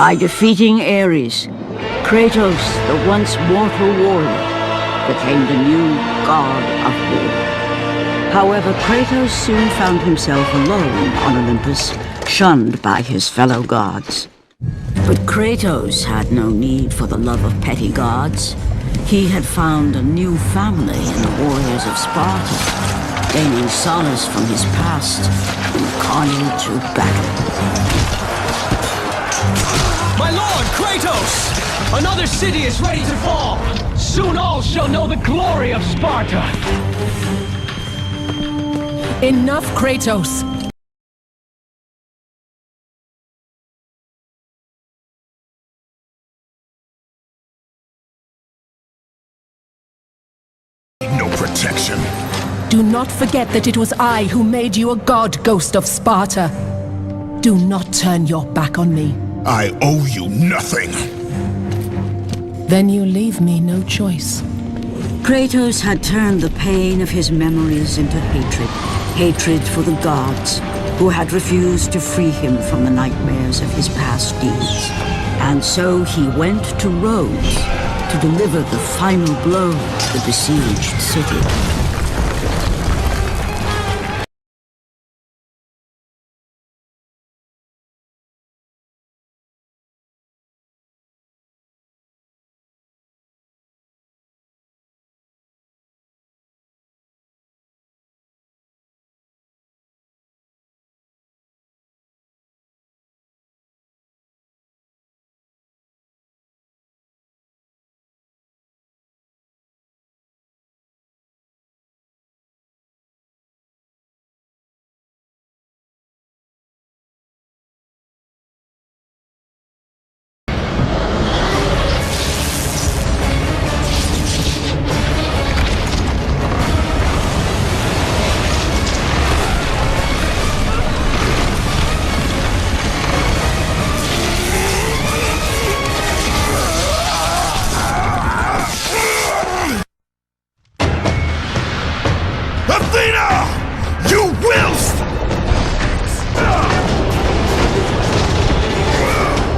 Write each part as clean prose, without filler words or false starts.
By defeating Ares, Kratos, the once mortal warrior, became the new god of war. However, Kratos soon found himself alone on Olympus, shunned by his fellow gods. But Kratos had no need for the love of petty gods. He had found a new family in the warriors of Sparta, gaining solace from his past in the carnage of battle. My lord, Kratos! Another city is ready to fall! Soon all shall know the glory of Sparta! Enough, Kratos! No protection. Do not forget that it was I who made you a god, Ghost of Sparta. Do not turn your back on me. I owe you nothing. Then you leave me no choice. Kratos had turned the pain of his memories into hatred. Hatred for the gods, who had refused to free him from the nightmares of his past deeds. And so he went to Rhodes to deliver the final blow to the besieged city.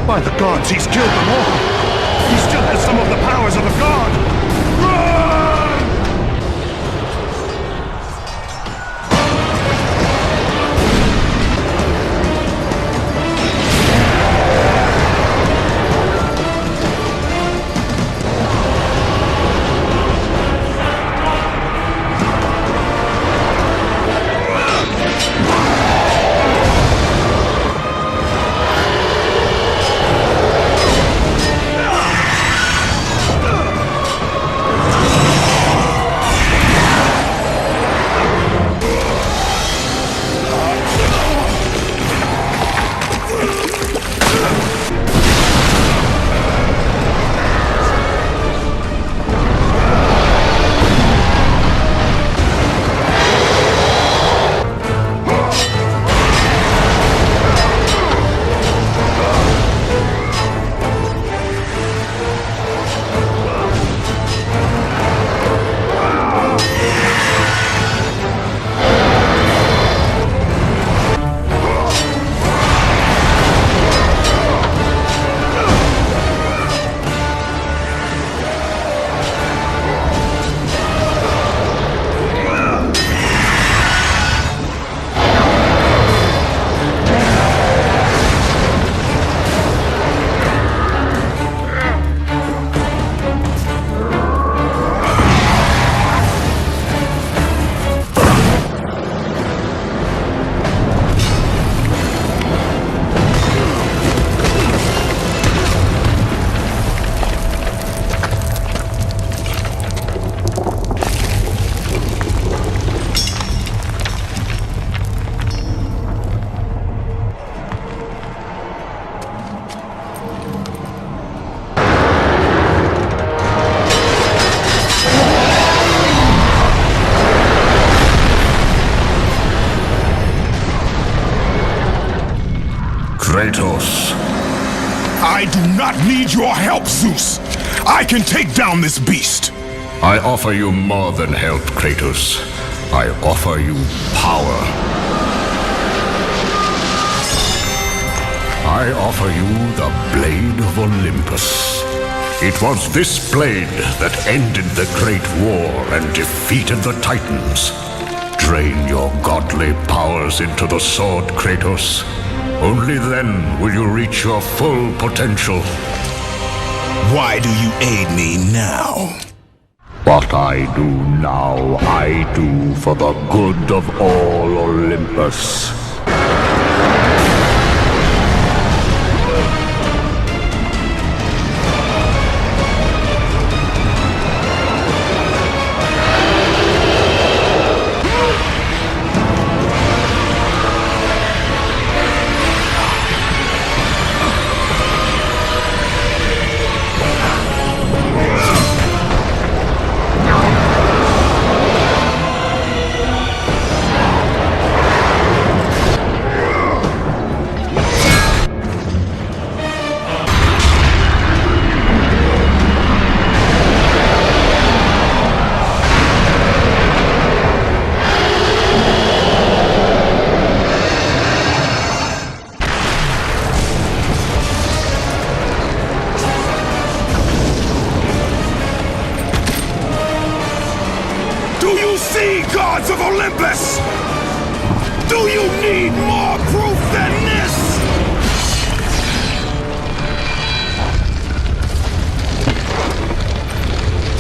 By the gods, he's killed them all! He still has some of the powers of a god! Run! Kratos. I do not need your help, Zeus. I can take down this beast. I offer you more than help, Kratos. I offer you power. I offer you the Blade of Olympus. It was this blade that ended the Great War and defeated the Titans. Drain your godly powers into the sword, Kratos. Only then will you reach your full potential. Why do you aid me now? What I do now, I do for the good of all Olympus. Gods of Olympus! Do you need more proof than this?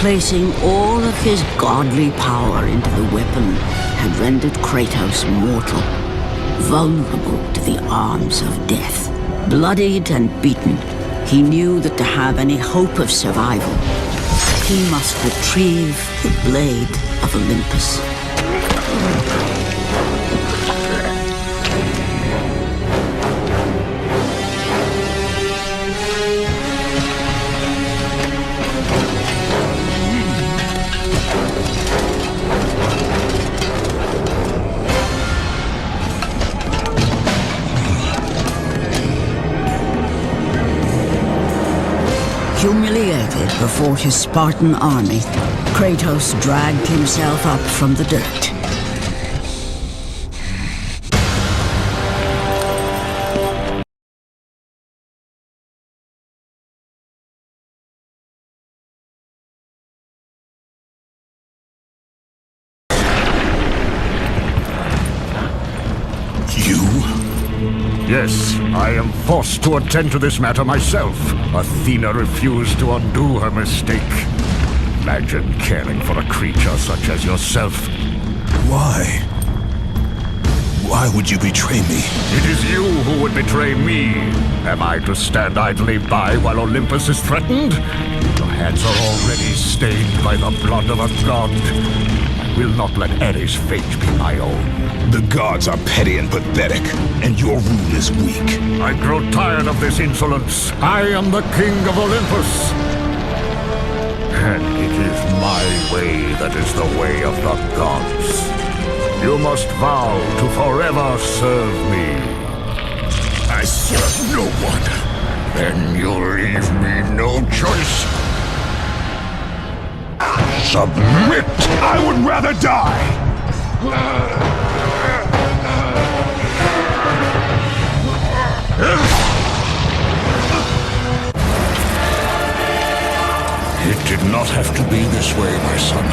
Placing all of his godly power into the weapon had rendered Kratos mortal, vulnerable to the arms of death. Bloodied and beaten, he knew that to have any hope of survival, he must retrieve the Blade of Olympus. Humiliated before his Spartan army, Kratos dragged himself up from the dirt. Yes, I am forced to attend to this matter myself. Athena refused to undo her mistake. Imagine caring for a creature such as yourself. Why? Why would you betray me? It is you who would betray me. Am I to stand idly by while Olympus is threatened? Your hands are already stained by the blood of a god. I will not let Ares' fate be my own. The gods are petty and pathetic, and your rule is weak. I grow tired of this insolence. I am the king of Olympus. And it is my way that is the way of the gods. You must vow to forever serve me. I serve no one. Then you leave me no choice. Submit! I would rather die! It did not have to be this way, my son.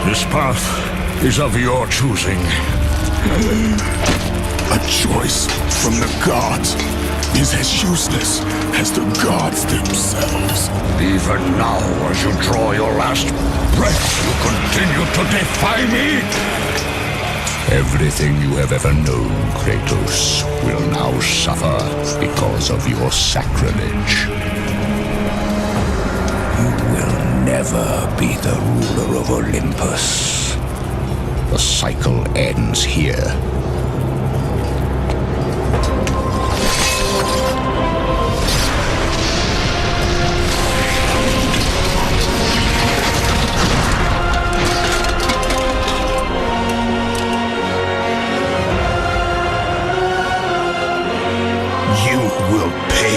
This path is of your choosing. A choice from the gods is as useless as the gods themselves. Even now, as you draw your last breath, you continue to defy me? Everything you have ever known, Kratos, will now suffer because of your sacrilege. You will never be the ruler of Olympus. The cycle ends here.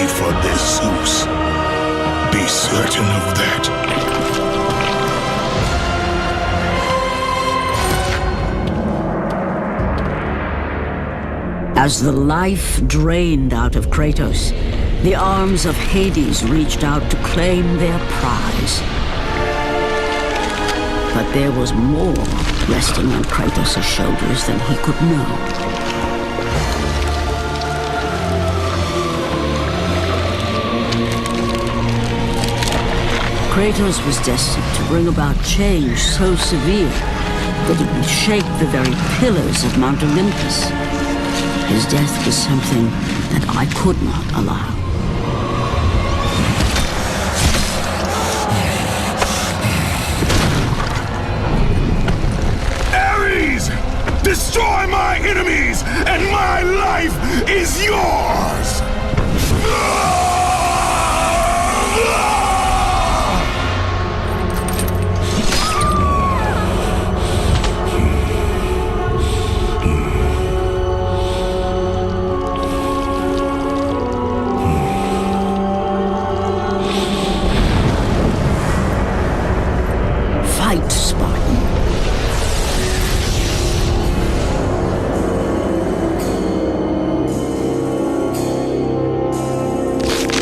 For this, Zeus. Be certain of that. As the life drained out of Kratos, the arms of Hades reached out to claim their prize. But there was more resting on Kratos' shoulders than he could know. Kratos was destined to bring about change so severe that it would shake the very pillars of Mount Olympus. His death was something that I could not allow. Ares! Destroy my enemies, and my life is yours! Fight, Spartan.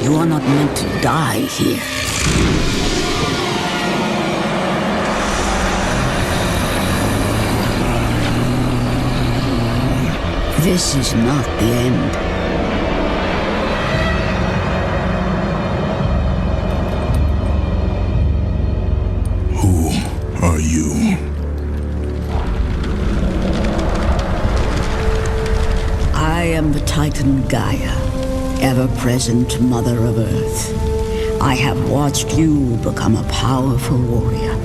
You are not meant to die here. This is not the end. Are you? I am the Titan Gaia, ever-present Mother of Earth. I have watched you become a powerful warrior,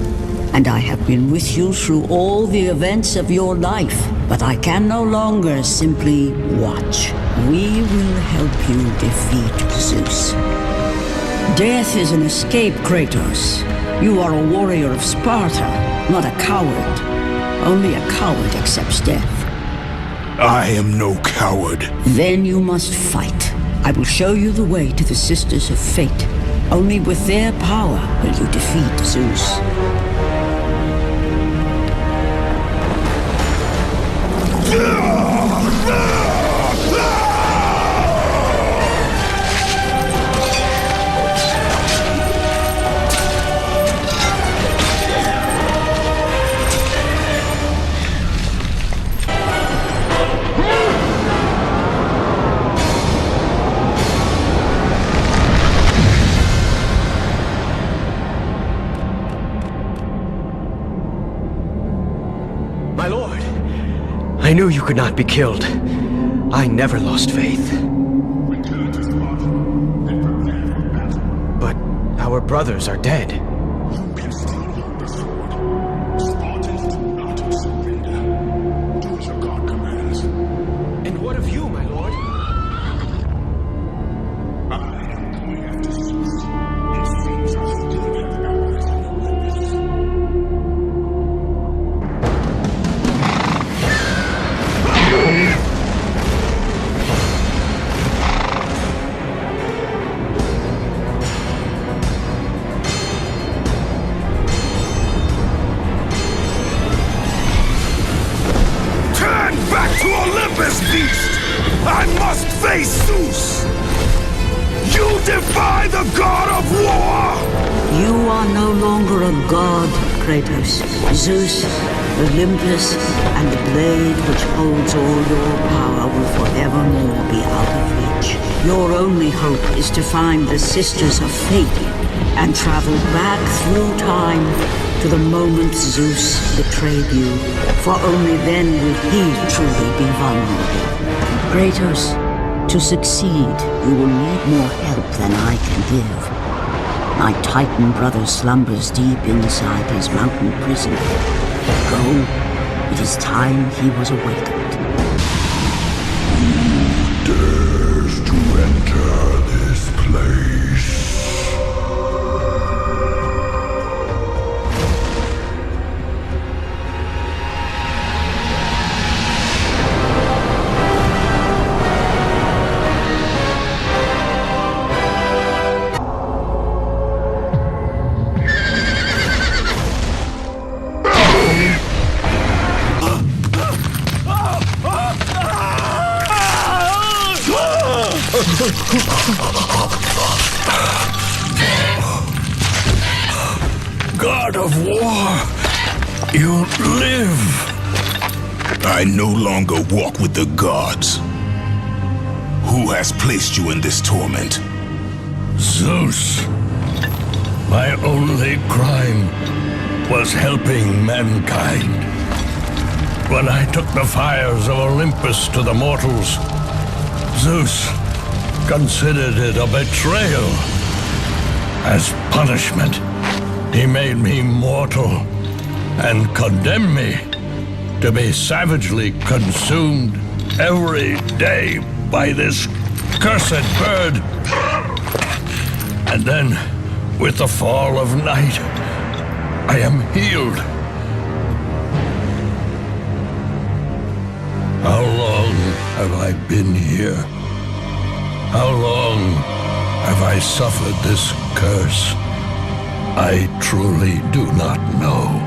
and I have been with you through all the events of your life, but I can no longer simply watch. We will help you defeat Zeus. Death is an escape, Kratos. You are a warrior of Sparta, not a coward. Only a coward accepts death. I am no coward. Then you must fight. I will show you the way to the Sisters of Fate. Only with their power will you defeat Zeus. My lord, I knew you could not be killed. I never lost faith. Return to Sparta and prepare for battle. But our brothers are dead. You can still hold the sword. Spartans do not surrender. Do as your god commands. And what of you, my lord? I am going after Zeus. It seems I still have allies on Olympus. Turn back to Olympus, beast! I must face Zeus! You defy the god of war! You are no longer a god, Kratos. Zeus, Olympus, and the blade which holds all your power will forevermore be out of reach. Your only hope is to find the Sisters of Fate and travel back through time to the moment Zeus betrayed you, for only then will he truly be vulnerable. Kratos, to succeed, you will need more help than I can give. My Titan brother slumbers deep inside his mountain prison. Go, it is time he was awakened. Dares to enter this place. god of war, you live. I no longer walk with the gods. Who has placed you in this torment? Zeus. My only crime was helping mankind. When I took the fires of Olympus to the mortals, Zeus considered it a betrayal. As punishment, he made me mortal and condemned me to be savagely consumed every day by this cursed bird. And then, with the fall of night, I am healed. How long have I been here? How long have I suffered this curse? I truly do not know.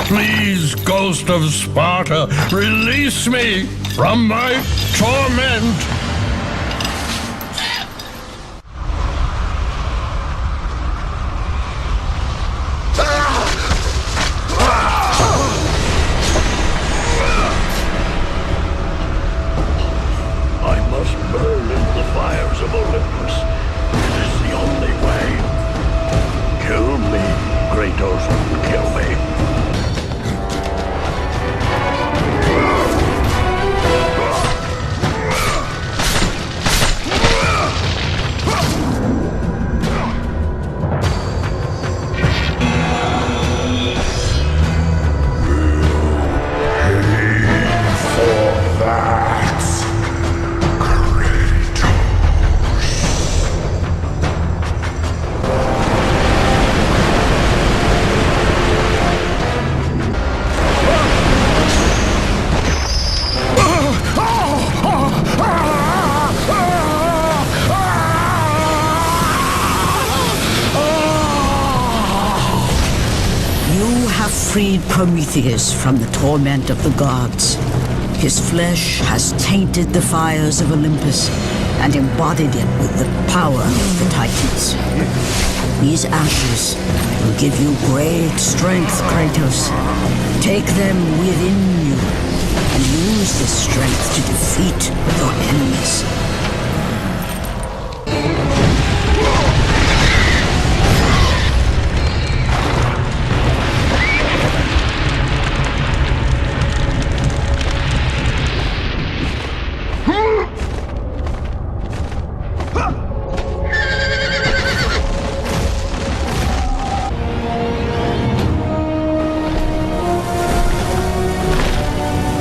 Please, Ghost of Sparta, release me from my torment! I must burn in the fires of Olympus. It is the only way. Kill me, Kratos, kill me. Freed Prometheus from the torment of the gods. His flesh has tainted the fires of Olympus and embodied it with the power of the Titans. These ashes will give you great strength, Kratos. Take them within you and use this strength to defeat your enemies.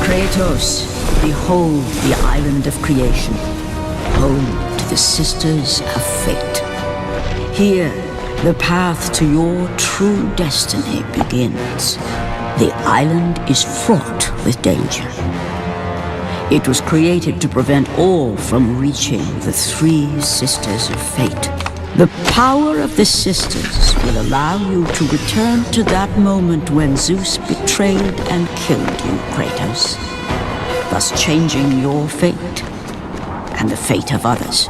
Kratos, behold the island of creation, home to the Sisters of Fate. Here, the path to your true destiny begins. The island is fraught with danger. It was created to prevent all from reaching the three Sisters of Fate. The power of the Sisters will allow you to return to that moment when Zeus betrayed and killed you, Kratos, thus changing your fate and the fate of others.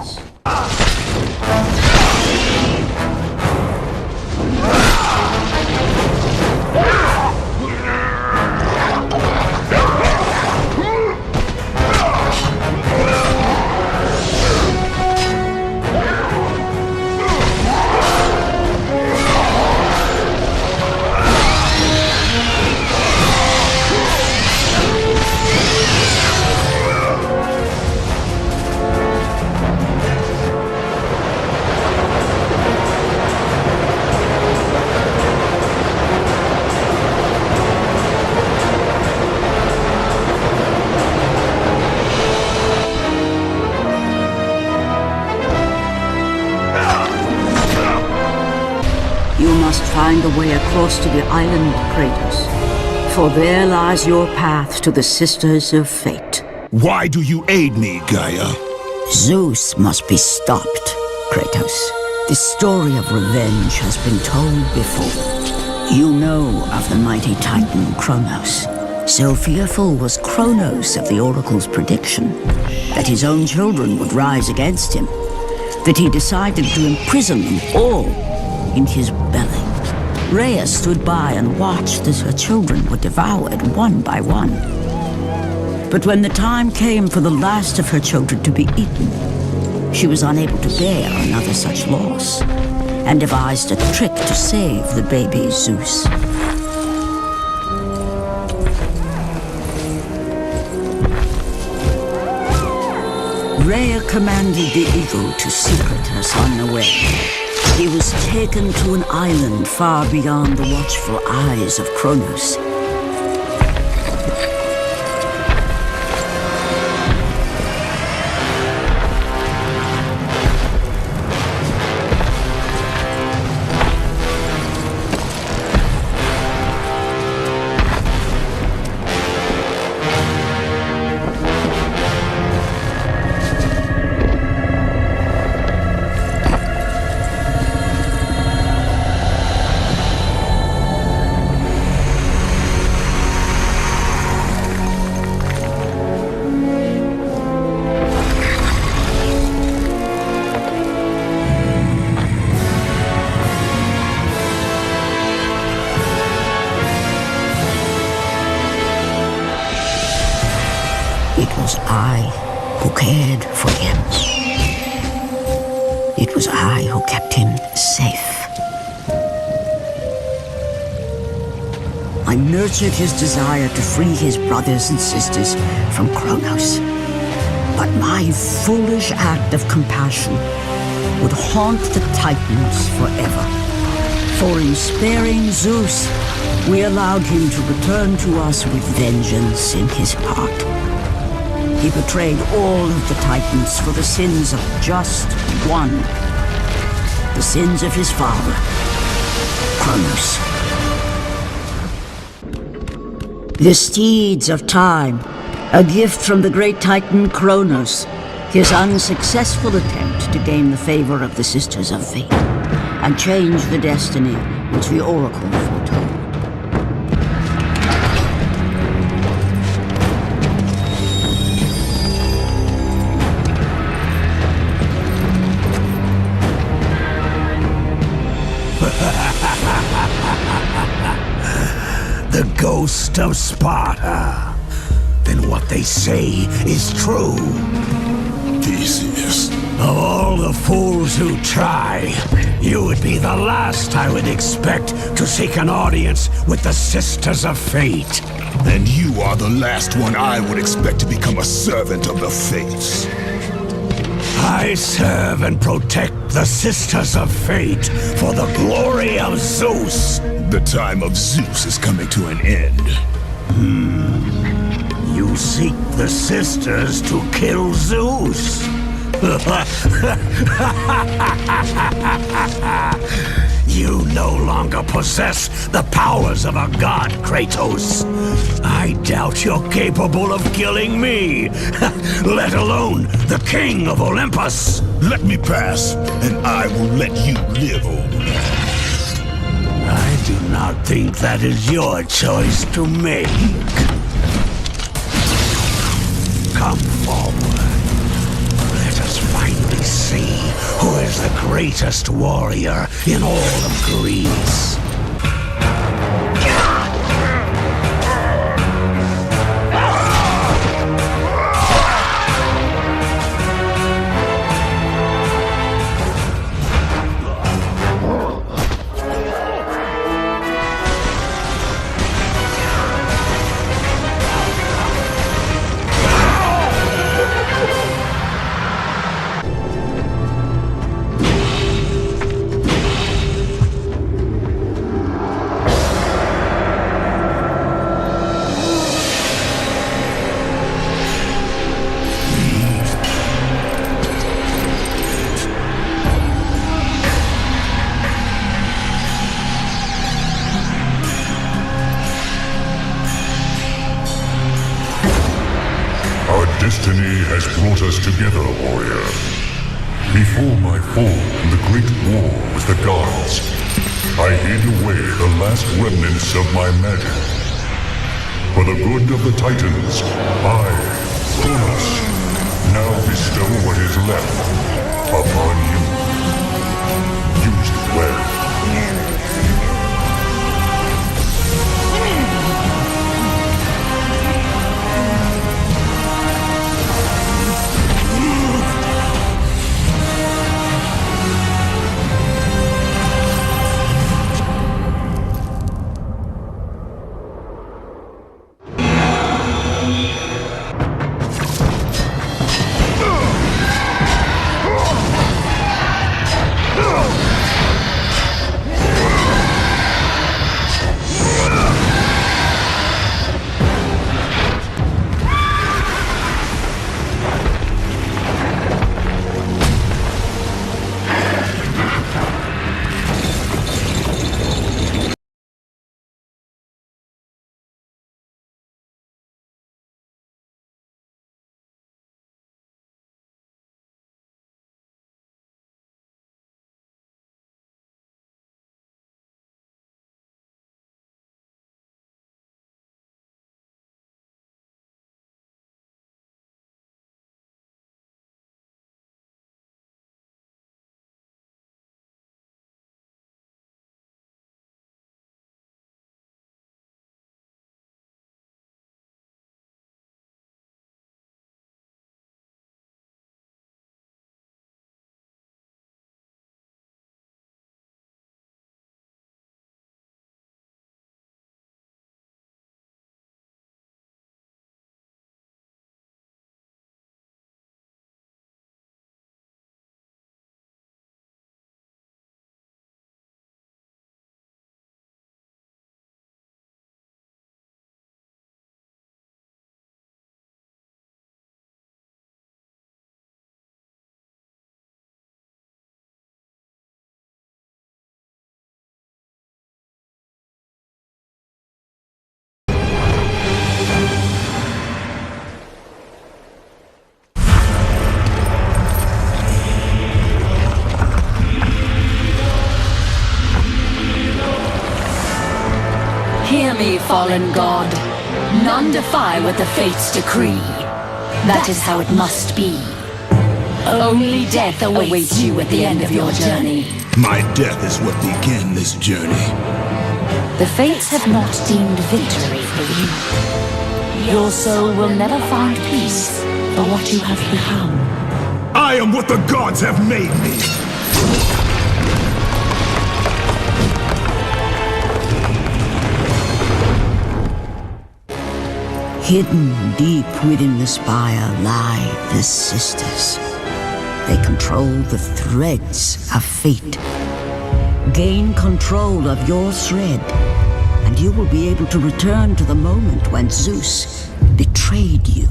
You must find a way across to the island, Kratos, for there lies your path to the Sisters of Fate. Why do you aid me, Gaia? Zeus must be stopped, Kratos. This story of revenge has been told before. You know of the mighty Titan Kronos. So fearful was Kronos of the Oracle's prediction that his own children would rise against him, that he decided to imprison them all in his belly. Rhea stood by and watched as her children were devoured one by one. But when the time came for the last of her children to be eaten, she was unable to bear another such loss, and devised a trick to save the baby Zeus. Rhea commanded the eagle to secret her son away. He was taken to an island far beyond the watchful eyes of Kronos. It was I who cared for him. It was I who kept him safe. I nurtured his desire to free his brothers and sisters from Kronos. But my foolish act of compassion would haunt the Titans forever. For in sparing Zeus, we allowed him to return to us with vengeance in his heart. He betrayed all of the Titans for the sins of just one. The sins of his father, Kronos. The steeds of time, a gift from the great Titan Kronos. His unsuccessful attempt to gain the favor of the Sisters of Fate and change the destiny which the Oracle foretold. The ghost of Sparta. Then what they say is true. Theseus. Of all the fools who try, you would be the last I would expect to seek an audience with the Sisters of Fate. And you are the last one I would expect to become a servant of the Fates. I serve and protect the Sisters of Fate for the glory of Zeus. The time of Zeus is coming to an end. You seek the Sisters to kill Zeus. You no longer possess the powers of a god, Kratos. I doubt you're capable of killing me, let alone the king of Olympus. Let me pass, and I will let you live on. I do not think that is your choice to make. Come forward. Let us finally see who is the greatest warrior in all of Greece. Destiny has brought us together, warrior. Before my fall in the great war with the gods, I hid away the last remnants of my magic. For the good of the Titans, I, Kronos, now bestow what is left upon you. Use it well. Hear me, fallen god. None defy what the fates decree. That is how it must be. Only death awaits you at the end of your journey. My death is what began this journey. The fates have not deemed victory for you. Your soul will never find peace for what you have become. I am what the gods have made me! Hidden deep within the spire lie the sisters. They control the threads of fate. Gain control of your thread, and you will be able to return to the moment when Zeus betrayed you.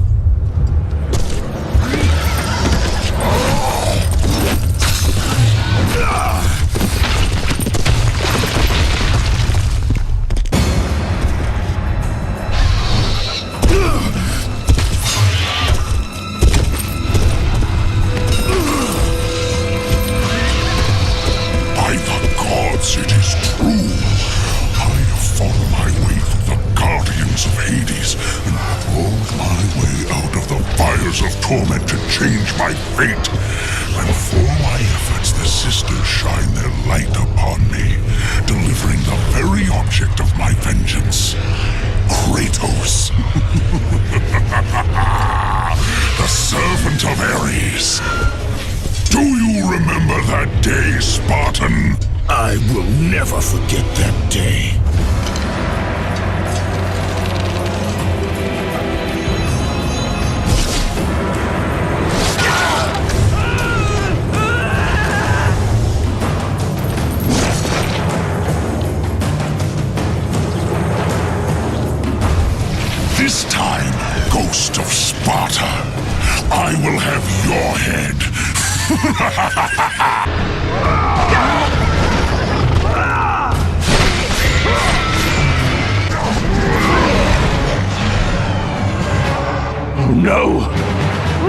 It is true. I have fought my way through the guardians of Hades and crawled my way out of the fires of torment to change my fate. And for my efforts, the sisters shine their light upon me, delivering the very object of my vengeance, Kratos. The servant of Ares. Do you remember that day, Spartan? I will never forget that day. This time, Ghost of Sparta, I will have your head. No!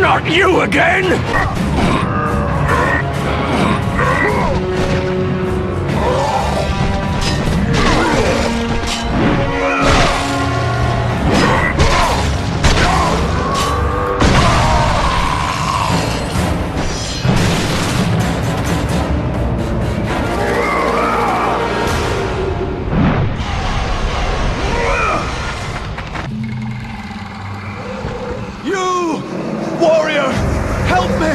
Not you again! You! Warrior! Help me!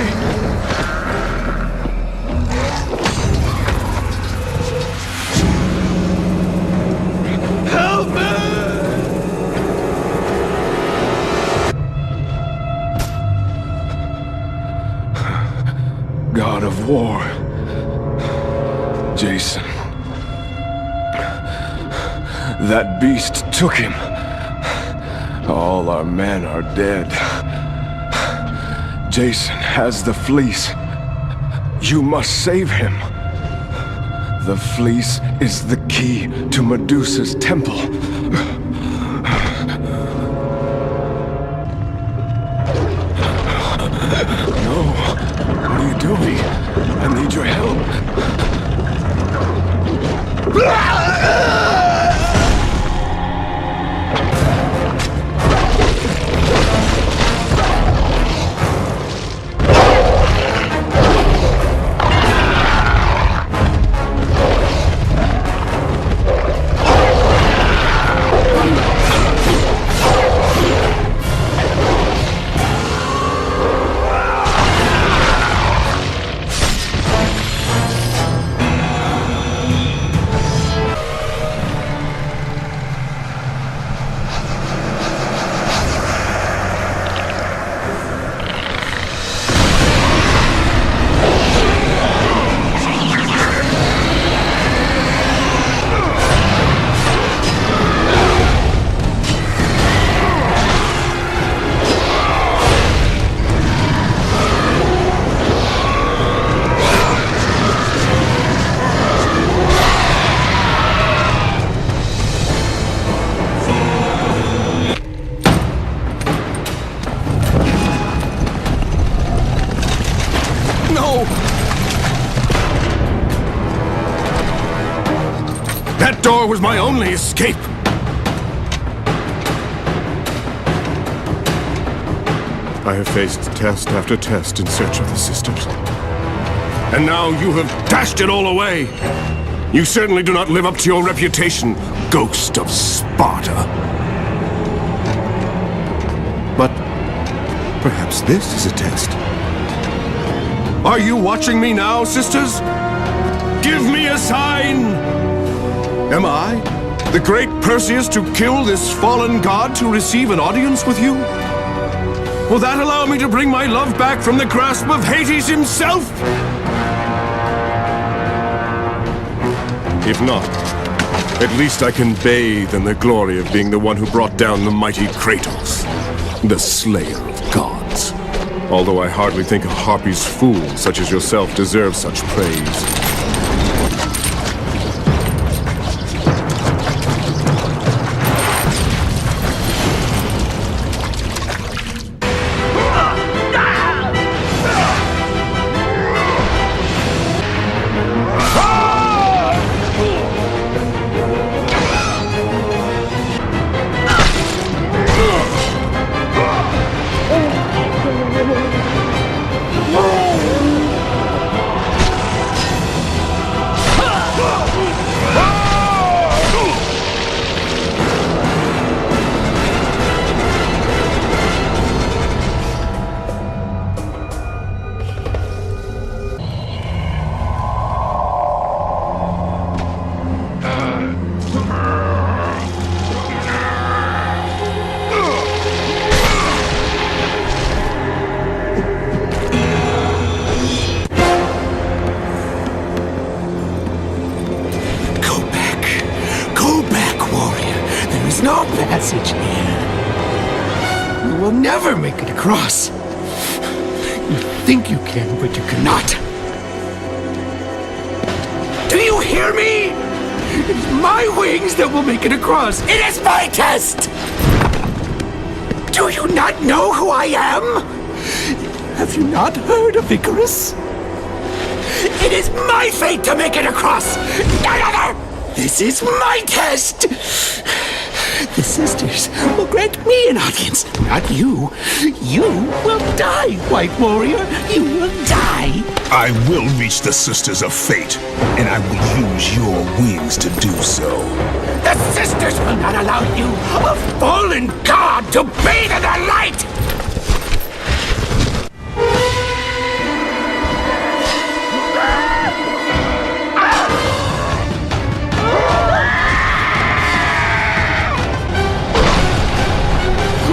Help me! God of War. Jason. That beast took him. All our men are dead. Jason has the fleece. You must save him. The fleece is the key to Medusa's temple. No. What are you doing? I need your help. That door was my only escape! I have faced test after test in search of the sisters. And now you have dashed it all away! You certainly do not live up to your reputation, Ghost of Sparta. But perhaps this is a test. Are you watching me now, sisters? Give me a sign! Am I, the great Perseus, to kill this fallen god to receive an audience with you? Will that allow me to bring my love back from the grasp of Hades himself? If not, at least I can bathe in the glory of being the one who brought down the mighty Kratos, the slayer of gods. Although I hardly think a Harpy's fool such as yourself deserves such praise. No passage here. You will never make it across. You think you can, but you cannot. Do you hear me? It is my wings that will make it across. It is my test! Do you not know who I am? Have you not heard of Icarus? It is my fate to make it across! None other! This is my test! The sisters will grant me an audience, not you. You will die, White Warrior. You will die. I will reach the Sisters of Fate, and I will use your wings to do so. The sisters will not allow you, a fallen god, to bathe in their light!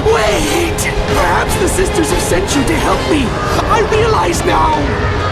Wait! Perhaps the sisters have sent you to help me. I realize now.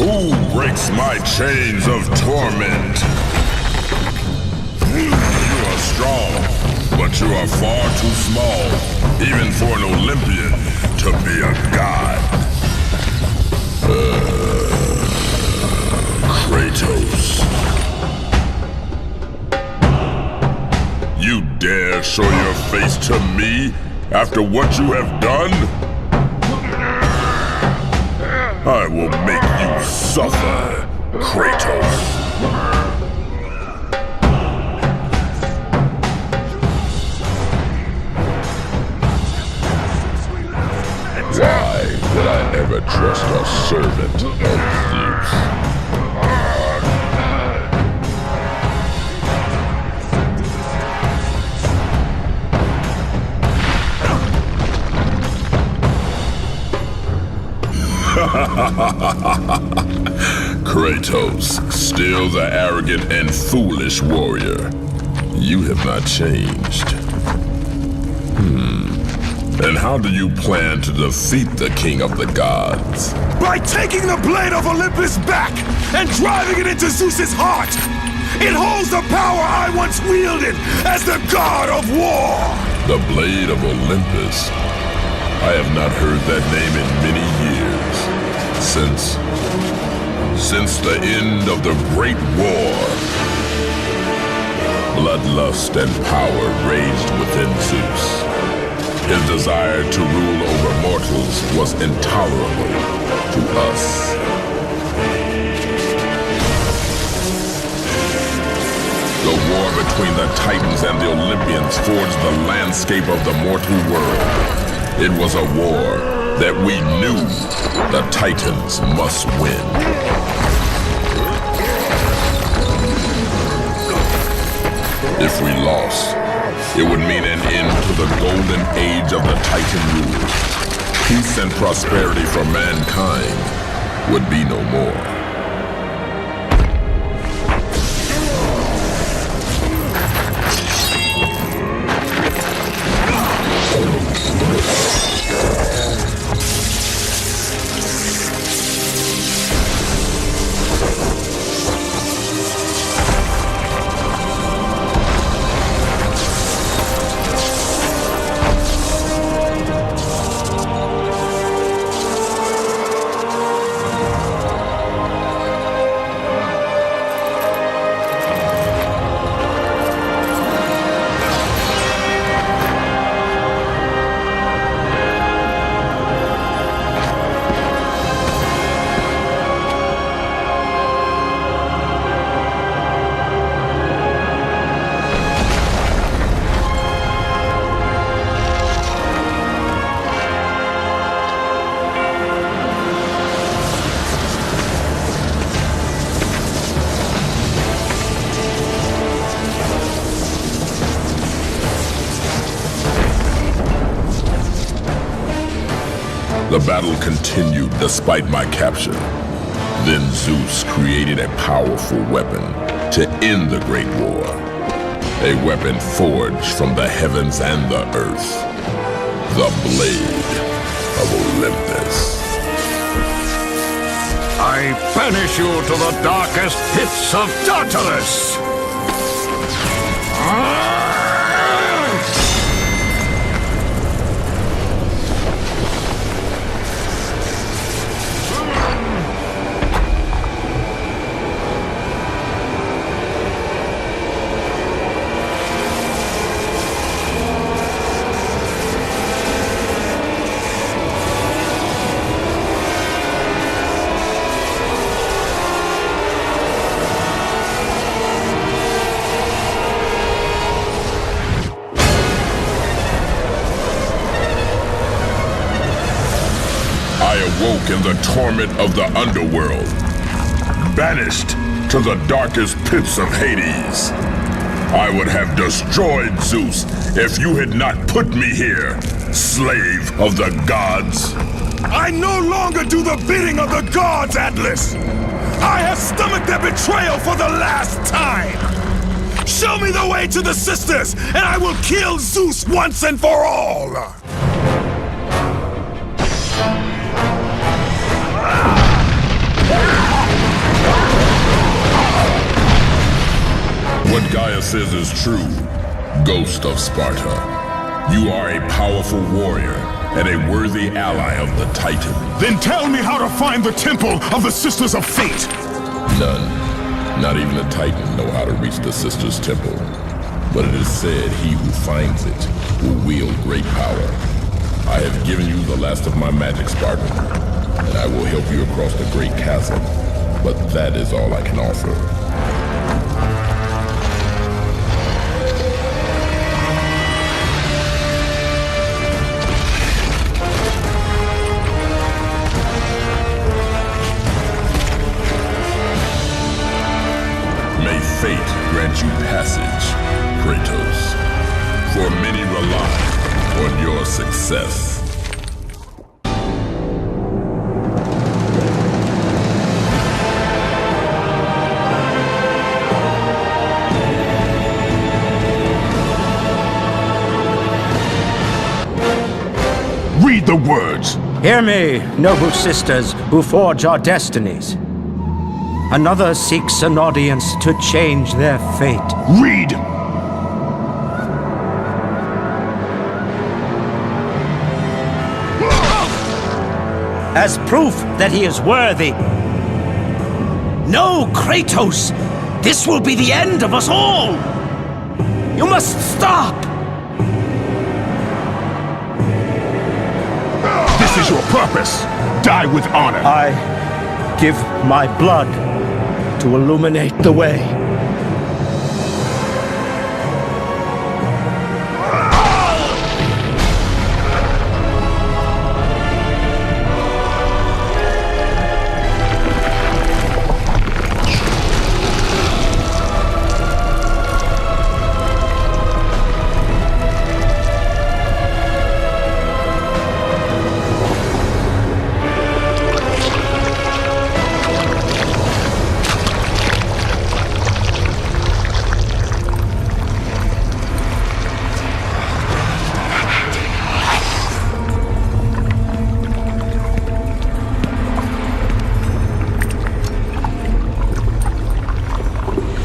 Who breaks my chains of torment? You are strong, but you are far too small, even for an Olympian to be a god. Kratos. You dare show your face to me after what you have done? I will make you suffer, Kratos. Why would I ever trust a servant of Zeus? Kratos, still the arrogant and foolish warrior. You have not changed. And how do you plan to defeat the King of the Gods? By taking the blade of Olympus back and driving it into Zeus's heart! It holds the power I once wielded as the god of war! The blade of Olympus? I have not heard that name in many years. Since the end of the Great War. Bloodlust and power raged within Zeus. His desire to rule over mortals was intolerable to us. The war between the Titans and the Olympians forged the landscape of the mortal world. It was a war that we knew the Titans must win. If we lost, it would mean an end to the golden age of the Titan rule. Peace and prosperity for mankind would be no more. The battle continued despite my capture. Then Zeus created a powerful weapon to end the Great War. A weapon forged from the heavens and the earth. The Blade of Olympus. I banish you to the darkest pits of Tartarus! Awoke in the torment of the underworld, banished to the darkest pits of Hades. I would have destroyed Zeus if you had not put me here, slave of the gods. I no longer do the bidding of the gods, Atlas! I have stomached their betrayal for the last time! Show me the way to the sisters, and I will kill Zeus once and for all! What Gaia says is true, Ghost of Sparta. You are a powerful warrior and a worthy ally of the Titan. Then tell me how to find the Temple of the Sisters of Fate! None, not even a Titan, know how to reach the Sisters' Temple. But it is said he who finds it will wield great power. I have given you the last of my magic, Spartan, and I will help you across the great chasm. But that is all I can offer. Fate grant you passage, Kratos, for many rely on your success. Read the words! Hear me, noble sisters who forge our destinies. Another seeks an audience to change their fate. Read! As proof that he is worthy. No, Kratos! This will be the end of us all! You must stop! This is your purpose! Die with honor! I give my blood to illuminate the way.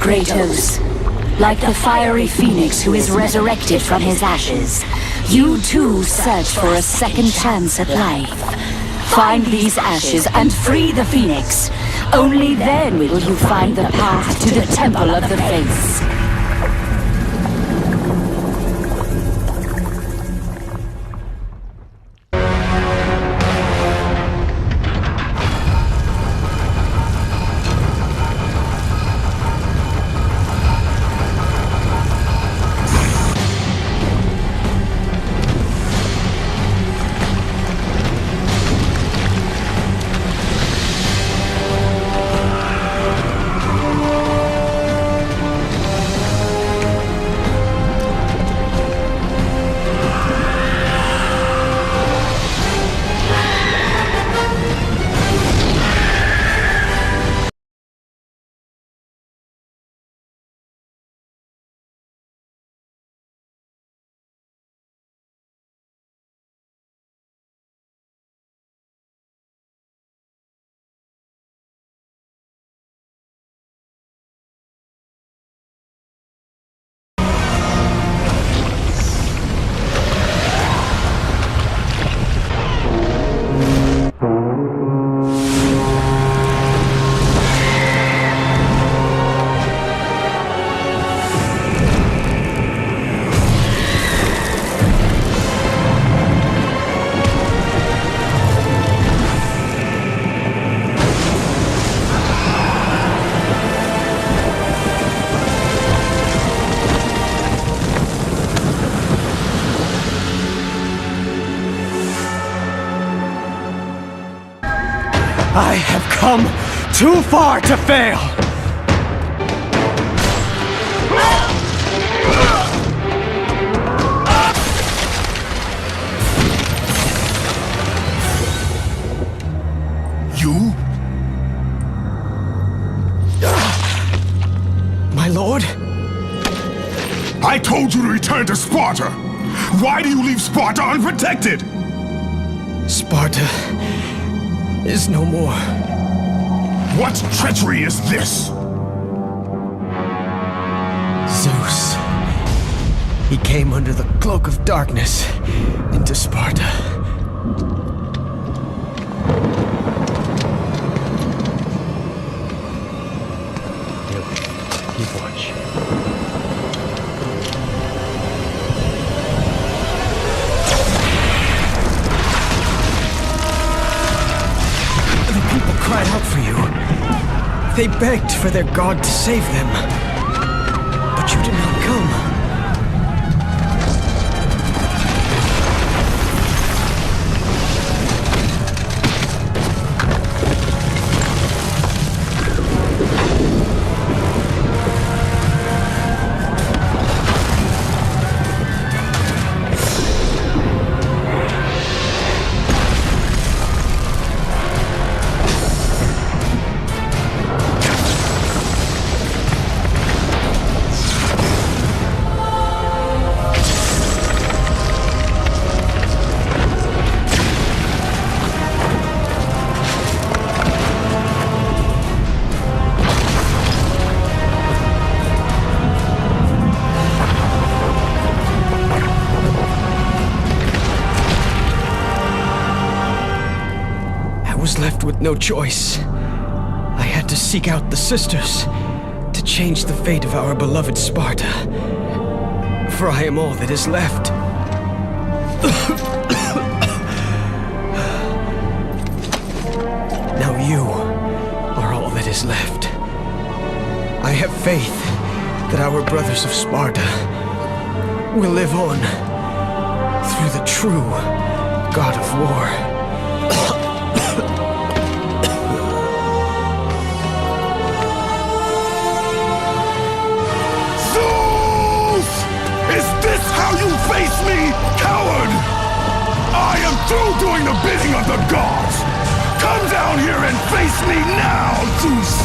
Kratos, like the fiery phoenix who is resurrected from his ashes, you too search for a second chance at life. Find these ashes and free the phoenix. Only then will you find the path to the Temple of the Fates. I have come too far to fail! You? My lord? I told you to return to Sparta! Why do you leave Sparta unprotected? Sparta is no more. What treachery is this? Zeus. He came under the cloak of darkness into Sparta. Keep watch. The people cried out for you. They begged for their god to save them. But you did not come. Left with no choice. I had to seek out the sisters to change the fate of our beloved Sparta. For I am all that is left. Now you are all that is left. I have faith that our brothers of Sparta will live on through the true God of War. How you face me, coward! I am through doing the bidding of the gods! Come down here and face me now, Zeus!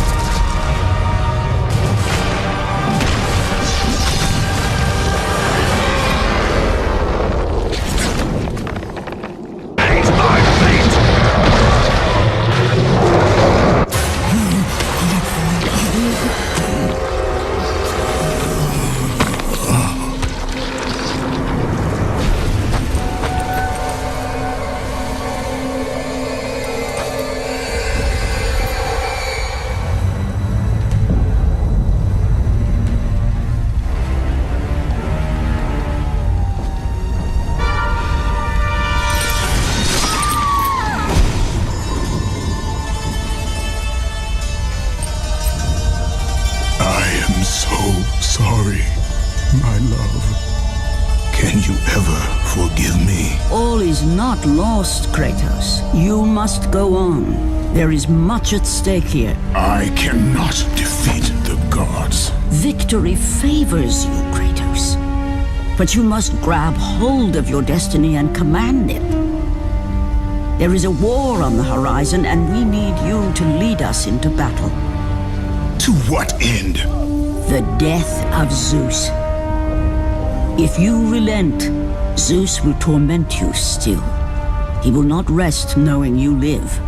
Sorry, my love. Can you ever forgive me? All is not lost, Kratos. You must go on. There is much at stake here. I cannot defeat the gods. Victory favors you, Kratos. But you must grab hold of your destiny and command it. There is a war on the horizon, and we need you to lead us into battle. To what end? The death of Zeus. If you relent, Zeus will torment you still. He will not rest knowing you live.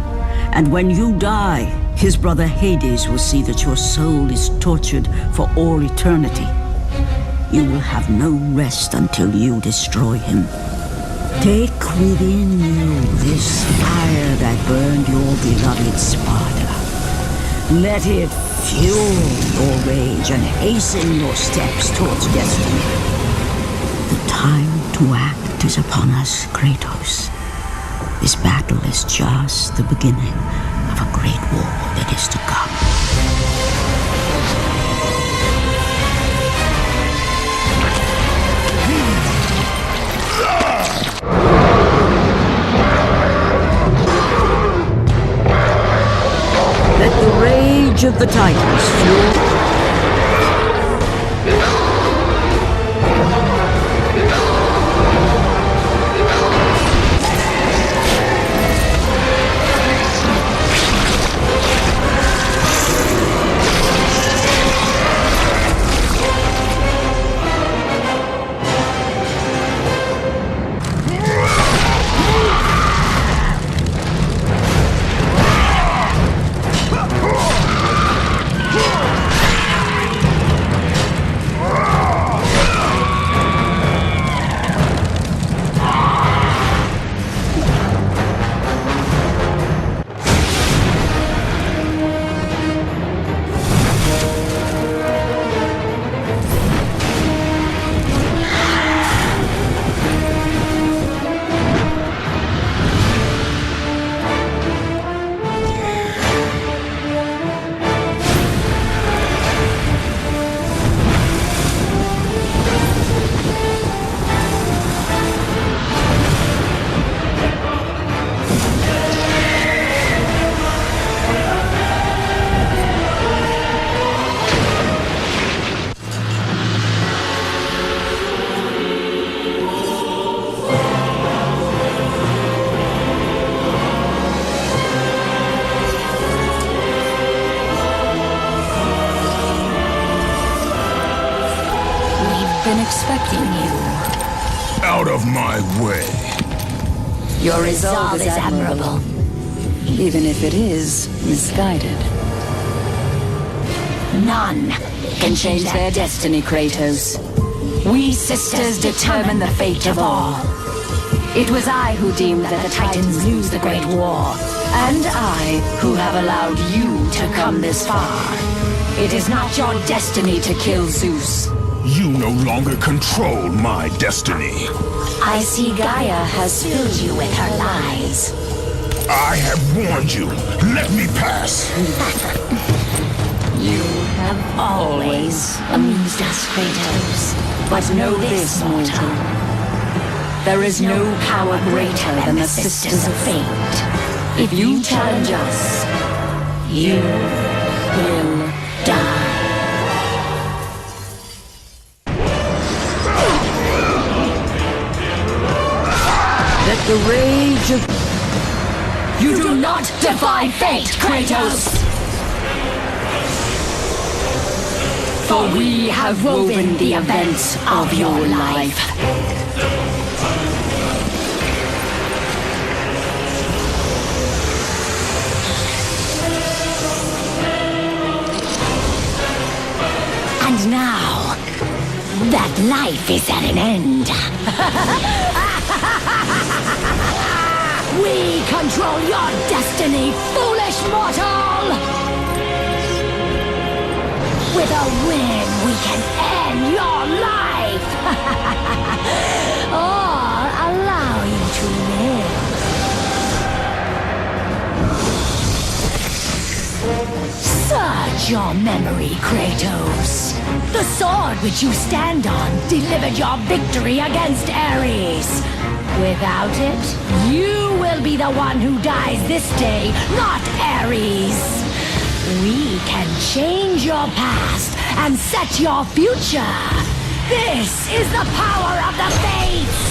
And when you die, his brother Hades will see that your soul is tortured for all eternity. You will have no rest until you destroy him. Take within you this fire that burned your beloved Sparta. Let it fuel your rage and hasten your steps towards destiny. The time to act is upon us, Kratos. This battle is just the beginning of a great war that is to come. rage of the Titans fueled... Been expecting you. Out of my way. Your resolve is admirable, even if it is misguided. None can change their destiny, Kratos. We sisters determine the fate of all. It was I who deemed that the Titans lose the Great War, and I who have allowed you to come this far. It is not your destiny to kill Zeus. You no longer control my destiny. I see Gaia has filled you with her lies. I have warned you. Let me pass. You have always amused us, Kratos. But know this, mortal. There is no power greater than the Sisters of Fate. If you challenge us, you will die. Let the rage of... You do not defy fate, Kratos! For we have woven the events of your life. And now, that life is at an end. We control your destiny, foolish mortal! With a win, we can end your life! Or allow you to live. Search your memory, Kratos. The sword which you stand on delivered your victory against Ares. Without it, you will be the one who dies this day, not Ares. We can change your past and set your future. This is the power of the Fates!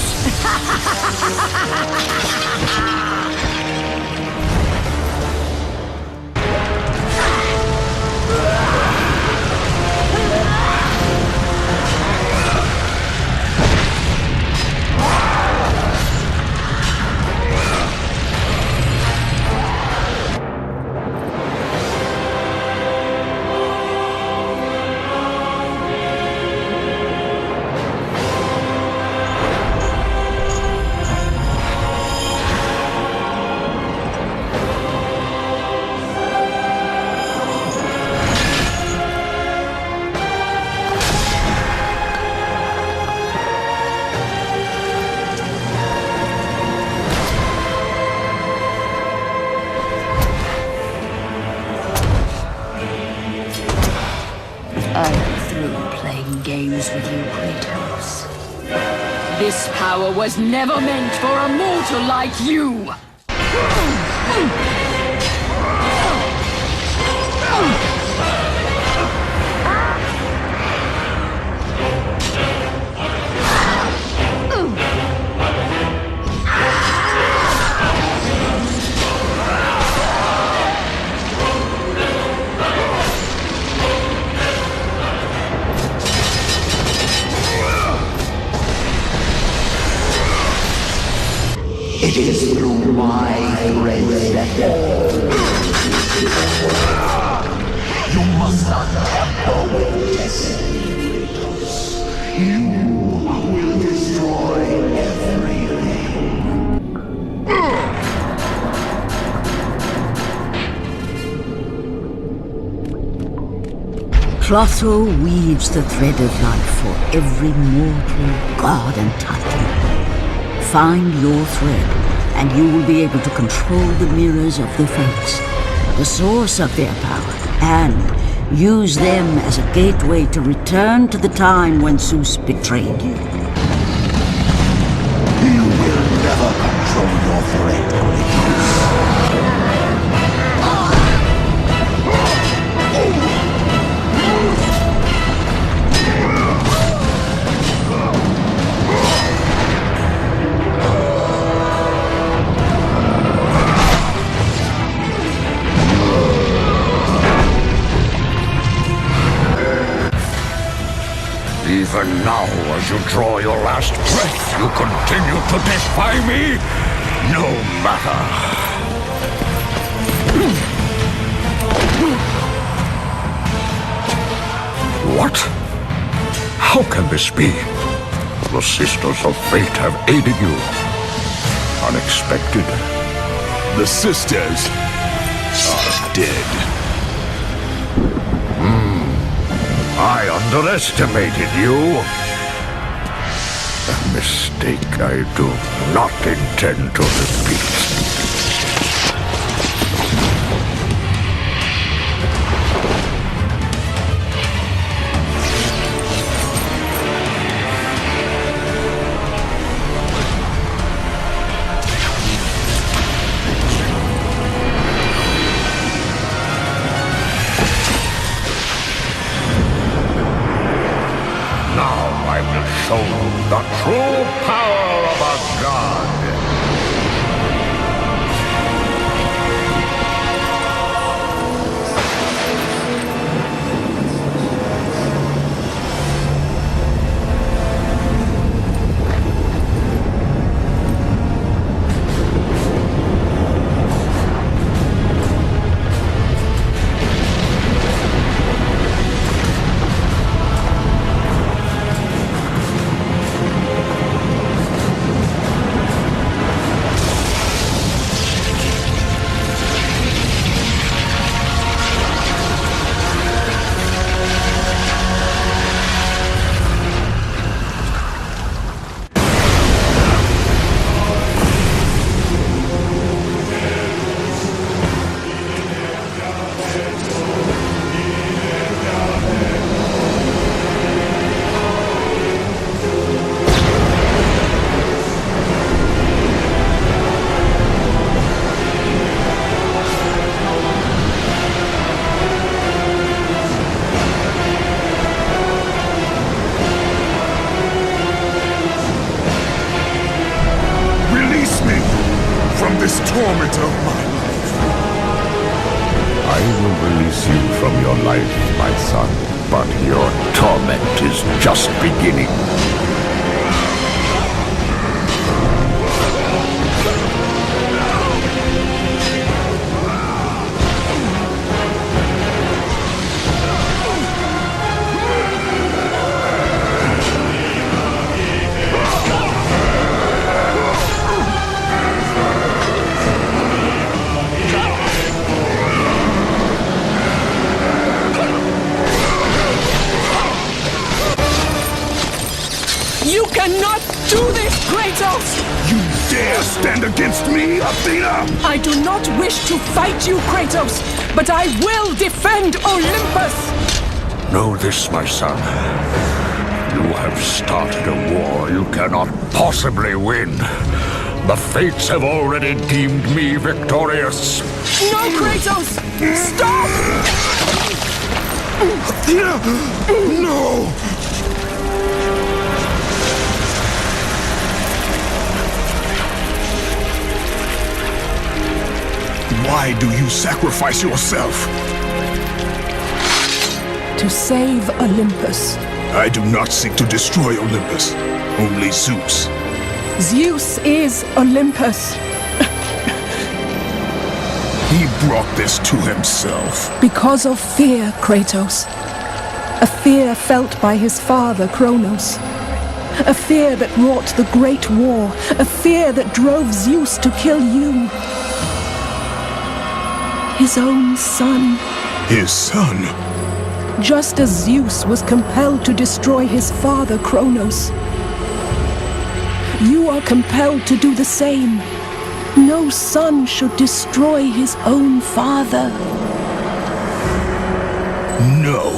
I'm through playing games with you, Kratos. This power was never meant for a mortal like you! It is through my thread that you must not tamper with destiny. You will destroy everything. Clotho weaves the thread of life for every mortal, god, and titan. Find your thread, and you will be able to control the mirrors of the fates, the source of their power, and use them as a gateway to return to the time when Zeus betrayed you. You will never control your thread, Kratos. Even now, as you draw your last breath, you continue to defy me? No matter. What? How can this be? The Sisters of Fate have aided you. Unexpected. The sisters are dead. I underestimated you. A mistake I do not intend to repeat. Show the true power of a god. This torment of my life. I will release you from your life, my son, but your torment is just beginning. You cannot do this, Kratos! You dare stand against me, Athena? I do not wish to fight you, Kratos, but I will defend Olympus! Know this, my son. You have started a war you cannot possibly win. The fates have already deemed me victorious. No, Kratos! Stop! Athena! No! Why do you sacrifice yourself? To save Olympus. I do not seek to destroy Olympus, only Zeus. Zeus is Olympus. He brought this to himself. Because of fear, Kratos. A fear felt by his father, Kronos. A fear that wrought the Great War. A fear that drove Zeus to kill you. His own son. His son? Just as Zeus was compelled to destroy his father, Kronos. You are compelled to do the same. No son should destroy his own father. No,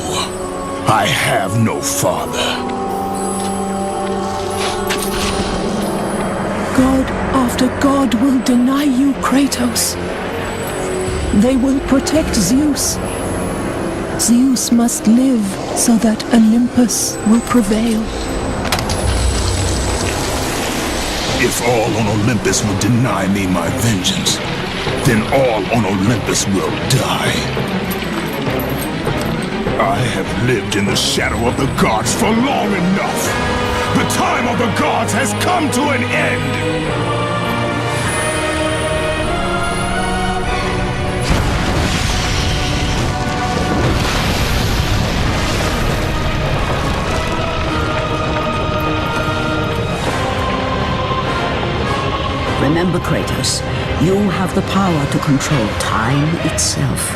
I have no father. God after God will deny you, Kratos. They will protect Zeus. Zeus must live so that Olympus will prevail. If all on Olympus will deny me my vengeance, then all on Olympus will die. I have lived in the shadow of the gods for long enough. The time of the gods has come to an end. Remember, Kratos, you have the power to control time itself.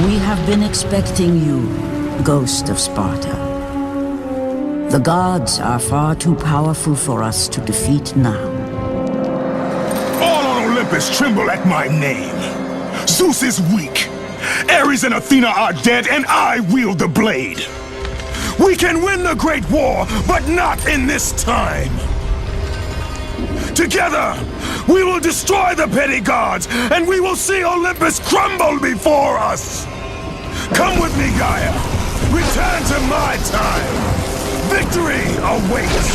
We have been expecting you, Ghost of Sparta. The gods are far too powerful for us to defeat now. All on Olympus tremble at my name. Zeus is weak. Ares and Athena are dead, and I wield the blade. We can win the Great War, but not in this time. Together, we will destroy the petty gods, and we will see Olympus crumble before us! Come with me, Gaia! Return to my time! Victory awaits!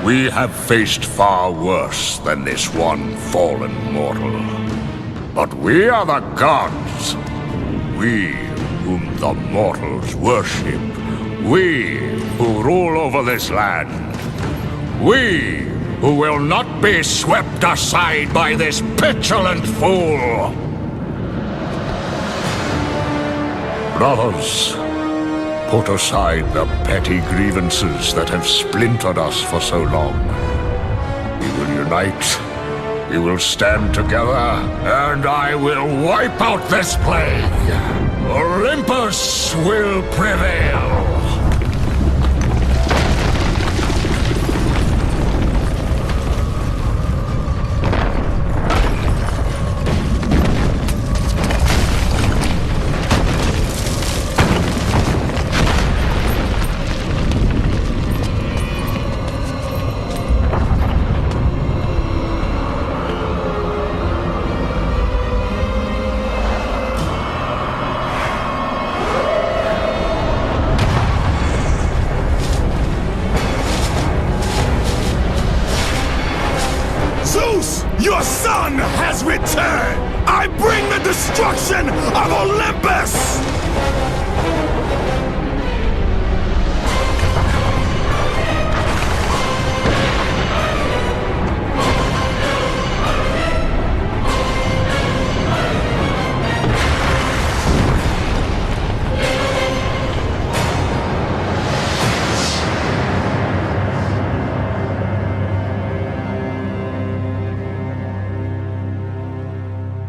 We have faced far worse than this one fallen mortal. But we are the gods. We whom the mortals worship. We who rule over this land. We who will not be swept aside by this petulant fool! Brothers, put aside the petty grievances that have splintered us for so long. We will unite, we will stand together, and I will wipe out this plague! Olympus will prevail! Zeus, your son has returned! I bring the destruction of Olympus!